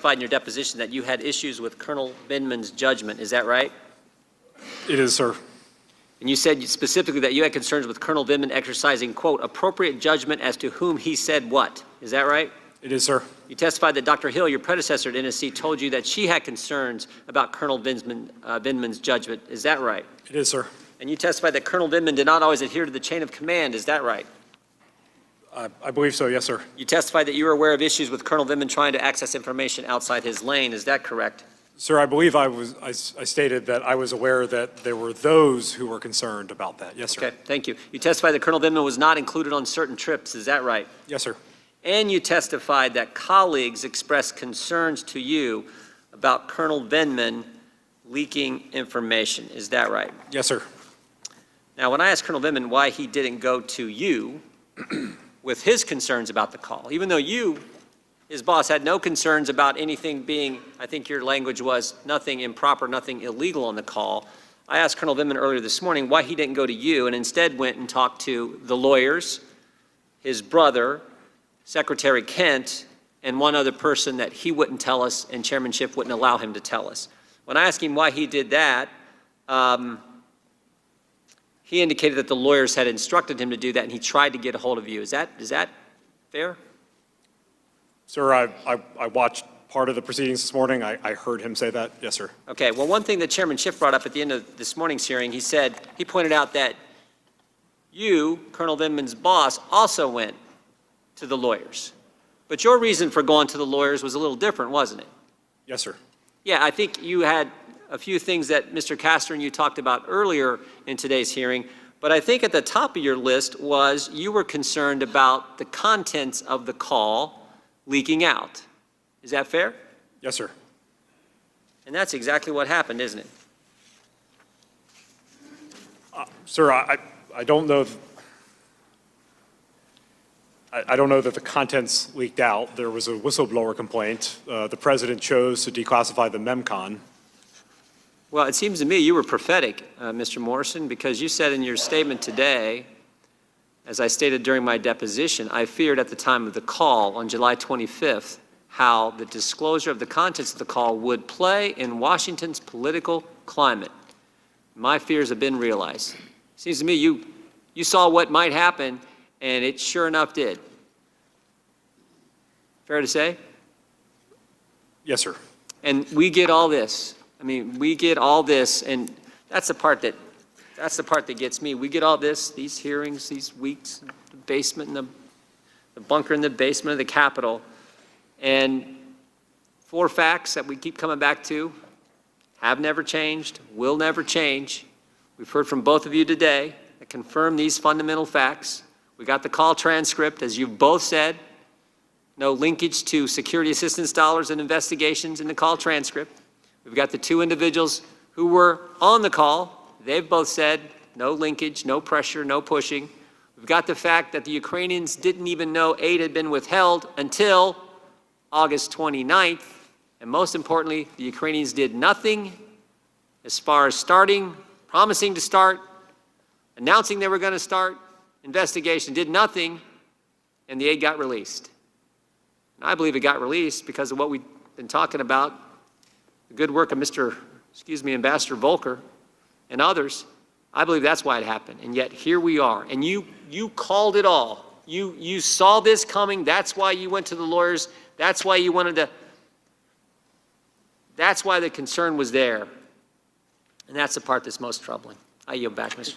In your deposition that you had issues with Colonel Vinderman's judgment. Is that right? It is, sir. And you said specifically that you had concerns with Colonel Vinderman exercising, quote, appropriate judgment as to whom he said what. Is that right? It is, sir. You testified that Dr. Hill, your predecessor at NSC, told you that she had concerns about Colonel Vinderman's judgment. Is that right? It is, sir. And you testified that Colonel Vinderman did not always adhere to the chain of command. Is that right? I believe so, yes, sir. You testified that you were aware of issues with Colonel Vinderman trying to access information outside his lane. Is that correct? Sir, I believe I stated that I was aware that there were those who were concerned about that. Yes, sir. Okay, thank you. You testified that Colonel Vinderman was not included on certain trips. Is that right? Yes, sir. And you testified that colleagues expressed concerns to you about Colonel Vinderman leaking information. Is that right? Yes, sir. Now, when I asked Colonel Vinderman why he didn't go to you with his concerns about the call, even though you, his boss, had no concerns about anything being, I think your language was, nothing improper, nothing illegal on the call, I asked Colonel Vinderman earlier this morning why he didn't go to you and instead went and talked to the lawyers, his brother, Secretary Kent, and one other person that he wouldn't tell us and chairmanship wouldn't allow him to tell us. When I asked him why he did that, he indicated that the lawyers had instructed him to do that, and he tried to get a hold of you. Is that fair? Sir, I watched part of the proceedings this morning. I heard him say that. Yes, sir. Okay. Well, one thing that Chairman Schiff brought up at the end of this morning's hearing, he pointed out that you, Colonel Vinderman's boss, also went to the lawyers. But your reason for going to the lawyers was a little different, wasn't it? Yes, sir. Yeah, I think you had a few things that Mr. Castor and you talked about earlier in today's hearing, but I think at the top of your list was you were concerned about the contents of the call leaking out. Is that fair? Yes, sir. And that's exactly what happened, isn't it? Sir, I don't know. I don't know that the contents leaked out. There was a whistleblower complaint. The president chose to declassify the MEMCON. Well, it seems to me you were prophetic, Mr. Morrison, because you said in your statement today, as I stated during my deposition, I feared at the time of the call on July 25th how the disclosure of the contents of the call would play in Washington's political climate. My fears have been realized. It seems to me you saw what might happen, and it sure enough did. Fair to say? Yes, sir. And we get all this. I mean, we get all this, and that's the part that gets me. We get all this, these hearings, these weeks, the basement, and the bunker in the basement of the Capitol, and 4 facts that we keep coming back to have never changed, will never change. We've heard from both of you today that confirm these fundamental facts. We got the call transcript, as you've both said. No linkage to security assistance dollars and investigations in the call transcript. We've got the 2 individuals who were on the call. They've both said no linkage, no pressure, no pushing. We've got the fact that the Ukrainians didn't even know aid had been withheld until August 29th. And most importantly, the Ukrainians did nothing as far as starting, promising to start, announcing they were going to start, investigation, did nothing, and the aid got released. And I believe it got released because of what we've been talking about, the good work of Ambassador Volker and others. I believe that's why it happened. And yet here we are. And you called it all. You saw this coming. That's why you went to the lawyers. That's why you wanted to. That's why the concern was there. And that's the part that's most troubling. I yield back, Mr.